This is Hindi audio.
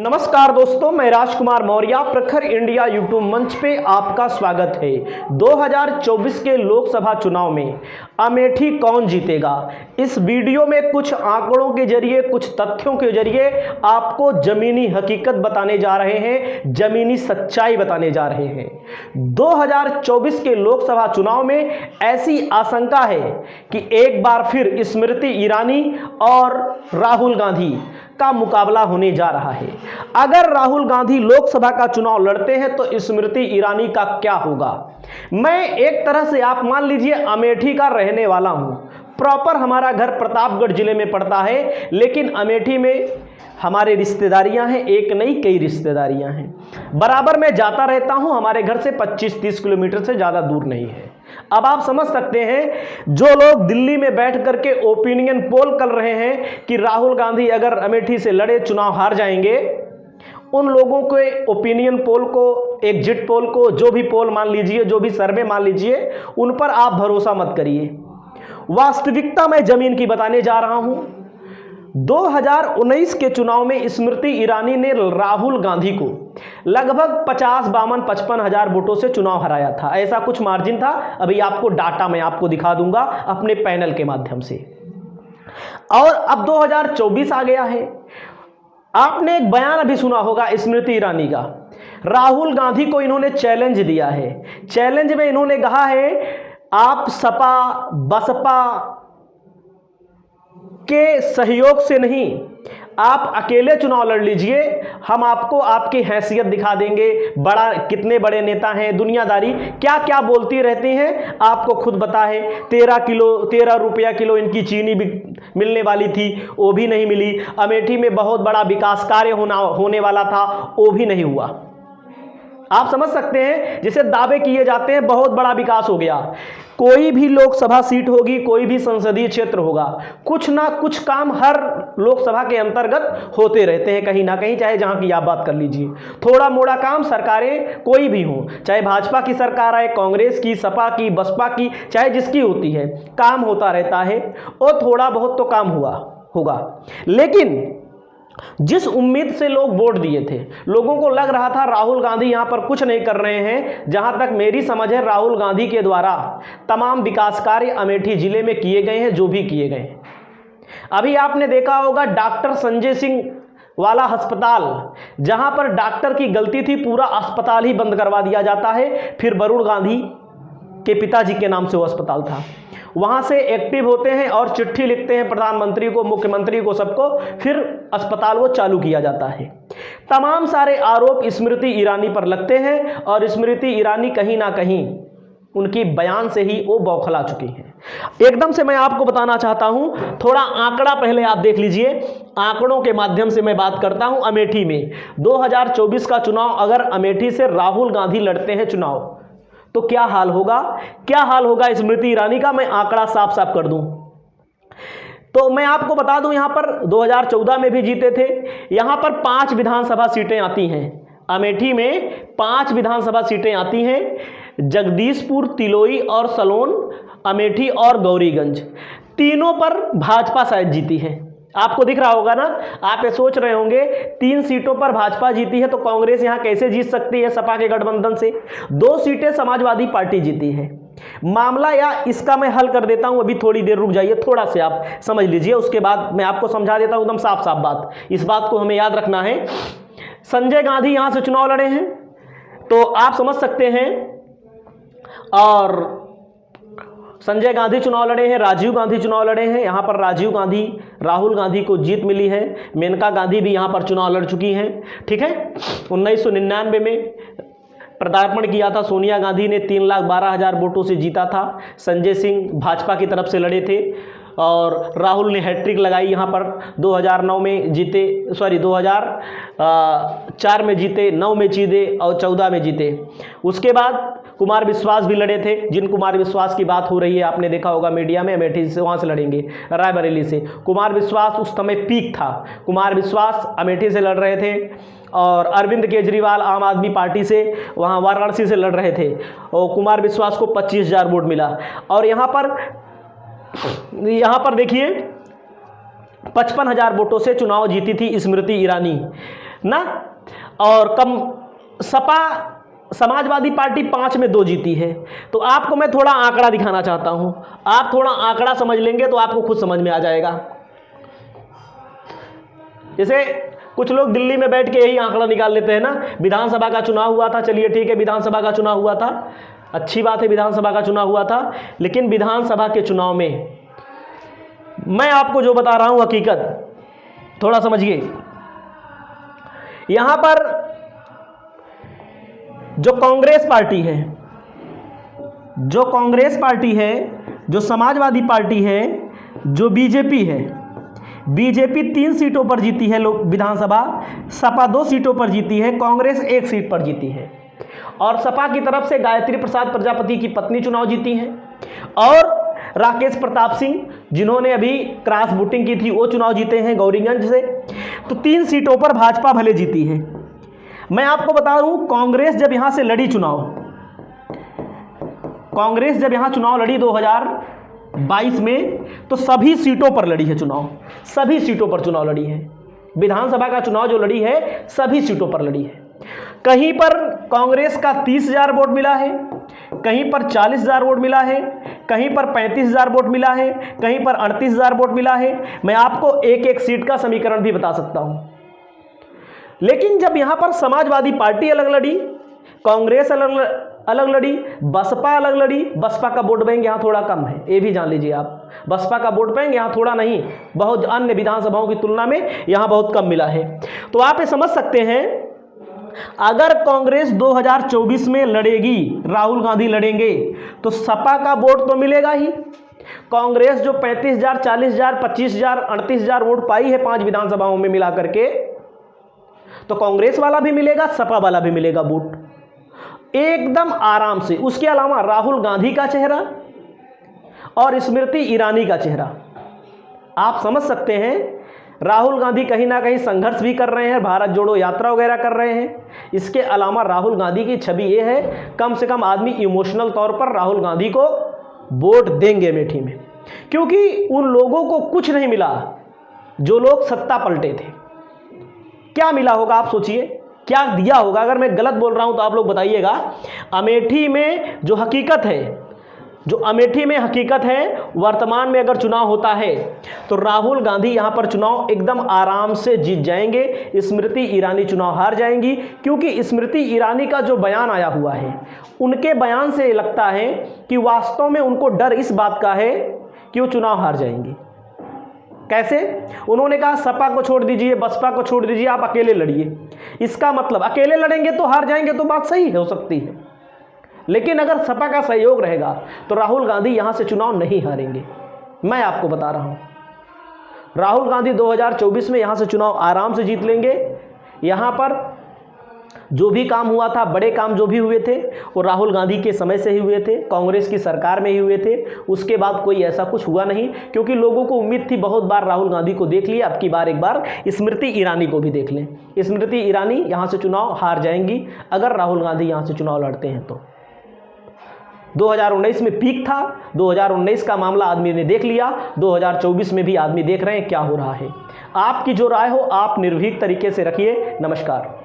नमस्कार दोस्तों, मैं राजकुमार मौर्य प्रखर इंडिया यूट्यूब मंच पे आपका स्वागत है। 2024 के लोकसभा चुनाव में अमेठी कौन जीतेगा, इस वीडियो में कुछ आंकड़ों के जरिए, कुछ तथ्यों के जरिए आपको जमीनी हकीकत बताने जा रहे हैं, जमीनी सच्चाई बताने जा रहे हैं। 2024 के लोकसभा चुनाव में ऐसी आशंका है कि एक बार फिर स्मृति ईरानी और राहुल गांधी का मुकाबला होने जा रहा है। अगर राहुल गांधी लोकसभा का चुनाव लड़ते हैं तो स्मृति ईरानी का क्या होगा। मैं एक तरह से आप मान लीजिए अमेठी का रहने वाला हूं। प्रॉपर हमारा घर प्रतापगढ़ जिले में पड़ता है, लेकिन अमेठी में हमारे रिश्तेदारियां हैं, एक नहीं कई रिश्तेदारियां हैं। बराबर मैं जाता रहता हूं, हमारे घर से 25-30 किलोमीटर से ज़्यादा दूर नहीं है। अब आप समझ सकते हैं, जो लोग दिल्ली में बैठ करके ओपिनियन पोल कर रहे हैं कि राहुल गांधी अगर अमेठी से लड़े चुनाव हार जाएंगे, उन लोगों के ओपिनियन पोल को, एग्जिट पोल को, जो भी पोल मान लीजिए, जो भी सर्वे मान लीजिए, उन पर आप भरोसा मत करिए। वास्तविकता मैं जमीन की बताने जा रहा हूं। 2019 के चुनाव में स्मृति ईरानी ने राहुल गांधी को लगभग 50-52-55 हजार वोटों से चुनाव हराया था। ऐसा कुछ मार्जिन था। अभी आपको डाटा मैं आपको दिखा दूंगा अपने पैनल के माध्यम से। और अब 2024 आ गया है। आपने एक बयान अभी सुना होगा स्मृति ईरानी का। राहुल गांधी को इन्होंने चैलेंज दिया है। चैलेंज में इन्होंने कहा है, आप सपा बसपा के सहयोग से नहीं, आप अकेले चुनाव लड़ लीजिए, हम आपको आपकी हैसियत दिखा देंगे, बड़ा कितने बड़े नेता हैं, दुनियादारी क्या क्या बोलती रहती हैं, आपको खुद पता है। 13 रुपया किलो इनकी चीनी भी मिलने वाली थी, वो भी नहीं मिली। अमेठी में बहुत बड़ा विकास कार्य होने वाला था, वो भी नहीं हुआ। आप समझ सकते हैं, जिसे दावे किए जाते हैं बहुत बड़ा विकास हो गया। कोई भी लोकसभा सीट होगी, कोई भी संसदीय क्षेत्र होगा, कुछ ना कुछ काम हर लोकसभा के अंतर्गत होते रहते हैं कहीं ना कहीं, चाहे जहां की आप बात कर लीजिए। थोड़ा मोड़ा काम सरकारें कोई भी हो, चाहे भाजपा की सरकार है, कांग्रेस की, सपा की, बसपा की, चाहे जिसकी होती है, काम होता रहता है और थोड़ा बहुत तो काम हुआ होगा। लेकिन जिस उम्मीद से लोग वोट दिए थे, लोगों को लग रहा था राहुल गांधी यहां पर कुछ नहीं कर रहे हैं। जहां तक मेरी समझ है, राहुल गांधी के द्वारा तमाम विकास कार्य अमेठी जिले में किए गए हैं, जो भी किए गए हैं। अभी आपने देखा होगा डॉक्टर संजय सिंह वाला अस्पताल, जहां पर डॉक्टर की गलती थी, पूरा अस्पताल ही बंद करवा दिया जाता है। फिर वरुण गांधी के पिताजी के नाम से वो अस्पताल था, वहां से एक्टिव होते हैं और चिट्ठी लिखते हैं प्रधानमंत्री को, मुख्यमंत्री को, सबको, फिर अस्पताल वो चालू किया जाता है। तमाम सारे आरोप स्मृति ईरानी पर लगते हैं और स्मृति ईरानी कहीं ना कहीं उनकी बयान से ही वो बौखला चुकी हैं। एकदम से मैं आपको बताना चाहता हूं, थोड़ा आंकड़ा पहले आप देख लीजिए। आंकड़ों के माध्यम से मैं बात करता हूं। अमेठी में 2024 का चुनाव, अगर अमेठी से राहुल गांधी लड़ते हैं चुनाव, तो क्या हाल होगा, क्या हाल होगा स्मृति ईरानी का। मैं आंकड़ा साफ साफ कर दूं तो मैं आपको बता दूं, यहां पर 2014 में भी जीते थे। यहां पर 5 विधानसभा सीटें आती हैं। अमेठी में 5 विधानसभा सीटें आती हैं। जगदीशपुर, तिलोई और सलोन, अमेठी और गौरीगंज, तीनों पर भाजपा शायद जीती है। आपको दिख रहा होगा ना, आप ये सोच रहे होंगे 3 सीटों पर भाजपा जीती है तो कांग्रेस यहां कैसे जीत सकती है सपा के गठबंधन से। 2 सीटें समाजवादी पार्टी जीती है। मामला या इसका मैं हल कर देता हूं, अभी थोड़ी देर रुक जाइए, थोड़ा से आप समझ लीजिए, उसके बाद मैं आपको समझा देता हूं एकदम साफ साफ बात। इस बात को हमें याद रखना है। संजय गांधी यहां से चुनाव लड़े हैं, तो आप समझ सकते हैं। और संजय गांधी चुनाव लड़े हैं, राजीव गांधी चुनाव लड़े हैं। यहां पर राजीव गांधी, राहुल गांधी को जीत मिली है। मेनका गांधी भी यहां पर चुनाव लड़ चुकी हैं, ठीक है। 1999 में पदार्पण किया था सोनिया गांधी ने, 3,12,000 वोटों से जीता था। संजय सिंह भाजपा की तरफ से लड़े थे और राहुल ने हैट्रिक लगाई यहाँ पर। 2009 में जीते, 2004 में जीते, 9 में जीते और 14 में जीते। उसके बाद कुमार विश्वास भी लड़े थे। जिन कुमार विश्वास की बात हो रही है, आपने देखा होगा मीडिया में, अमेठी से, वहाँ से लड़ेंगे, रायबरेली से। कुमार विश्वास उस समय पीक था। कुमार विश्वास अमेठी से लड़ रहे थे और अरविंद केजरीवाल आम आदमी पार्टी से वहाँ वाराणसी से लड़ रहे थे और कुमार विश्वास को 25,000 वोट मिला। और यहाँ पर देखिए 55,000 वोटों से चुनाव जीती थी स्मृति ईरानी। ना, और कम सपा समाजवादी पार्टी 5 में 2 जीती है। तो आपको मैं थोड़ा आंकड़ा दिखाना चाहता हूं, आप थोड़ा आंकड़ा समझ लेंगे तो आपको खुद समझ में आ जाएगा। जैसे कुछ लोग दिल्ली में बैठ के यही आंकड़ा निकाल लेते हैं ना, विधानसभा का चुनाव हुआ था, चलिए ठीक है विधानसभा का चुनाव हुआ था, अच्छी बात है विधानसभा का चुनाव हुआ था, लेकिन विधानसभा के चुनाव में मैं आपको जो बता रहा हूं हकीकत थोड़ा समझिए। यहां पर जो कांग्रेस पार्टी है, जो समाजवादी पार्टी है, जो बीजेपी है, बीजेपी 3 सीटों पर जीती है लोक विधानसभा, सपा 2 सीटों पर जीती है, कांग्रेस 1 सीट पर जीती है। और सपा की तरफ से गायत्री प्रसाद प्रजापति की पत्नी चुनाव जीती हैं, और राकेश प्रताप सिंह जिन्होंने अभी क्रॉस वोटिंग की थी वो चुनाव जीते हैं गौरीगंज से। तो 3 सीटों पर भाजपा भले जीती है। मैं आपको बता दूं, कांग्रेस जब यहां से लड़ी चुनाव, कांग्रेस जब यहां चुनाव लड़ी 2022 में, तो सभी सीटों पर लड़ी है चुनाव, सभी सीटों पर चुनाव लड़ी है। विधानसभा का चुनाव जो लड़ी है सभी सीटों पर लड़ी है। कहीं पर कांग्रेस का 30,000 वोट मिला है, कहीं पर 40,000 वोट मिला है, कहीं पर 35,000 वोट मिला है, कहीं पर 38,000 वोट मिला है। मैं आपको एक एक सीट का समीकरण भी बता सकता हूं। लेकिन जब यहां पर समाजवादी पार्टी अलग लड़ी, कांग्रेस अलग लड़ी, बसपा अलग लड़ी, बसपा का वोट बैंक यहां थोड़ा कम है, ये भी जान लीजिए आप। बसपा का वोट बैंक यहां थोड़ा नहीं, बहुत अन्य विधानसभाओं की तुलना में यहां बहुत कम मिला है। तो आप ये समझ सकते हैं, अगर कांग्रेस 2024 में लड़ेगी, राहुल गांधी लड़ेंगे, तो सपा का वोट तो मिलेगा ही। कांग्रेस जो 35,000, 40,000, 25,000, 38,000 वोट पाई है 5 विधानसभाओं में मिला करके, तो कांग्रेस वाला भी मिलेगा, सपा वाला भी मिलेगा वोट एकदम आराम से। उसके अलावा राहुल गांधी का चेहरा और स्मृति ईरानी का चेहरा, आप समझ सकते हैं राहुल गांधी कहीं ना कहीं संघर्ष भी कर रहे हैं, भारत जोड़ो यात्रा वगैरह कर रहे हैं। इसके अलावा राहुल गांधी की छवि ये है, कम से कम आदमी इमोशनल तौर पर राहुल गांधी को वोट देंगे अमेठी में, क्योंकि उन लोगों को कुछ नहीं मिला जो लोग सत्ता पलटे थे। क्या मिला होगा आप सोचिए, क्या दिया होगा? अगर मैं गलत बोल रहा हूं तो आप लोग बताइएगा। अमेठी में जो हकीकत है, जो अमेठी में हकीकत है, वर्तमान में अगर चुनाव होता है तो राहुल गांधी यहां पर चुनाव एकदम आराम से जीत जाएंगे, स्मृति ईरानी चुनाव हार जाएंगी। क्योंकि स्मृति ईरानी का जो बयान आया हुआ है, उनके बयान से लगता है कि वास्तव में उनको डर इस बात का है कि वो चुनाव हार जाएंगी। कैसे? उन्होंने कहा सपा को छोड़ दीजिए, बसपा को छोड़ दीजिए, आप अकेले लड़िए। इसका मतलब अकेले लड़ेंगे तो हार जाएंगे, तो बात सही हो सकती है, लेकिन अगर सपा का सहयोग रहेगा तो राहुल गांधी यहां से चुनाव नहीं हारेंगे। मैं आपको बता रहा हूं, राहुल गांधी 2024 में यहां से चुनाव आराम से जीत लेंगे। यहां पर जो भी काम हुआ था, बड़े काम जो भी हुए थे, वो राहुल गांधी के समय से ही हुए थे, कांग्रेस की सरकार में ही हुए थे। उसके बाद कोई ऐसा कुछ हुआ नहीं, क्योंकि लोगों को उम्मीद थी, बहुत बार राहुल गांधी को देख लिया, अब की बार एक बार स्मृति ईरानी को भी देख लें। स्मृति ईरानी यहां से चुनाव हार जाएंगी अगर राहुल गांधी यहां से चुनाव लड़ते हैं तो। 2019 में पीक था, 2019 का मामला आदमी ने देख लिया, 2024 में भी आदमी देख रहे हैं क्या हो रहा है। आपकी जो राय हो आप निर्भीक तरीके से रखिए। नमस्कार।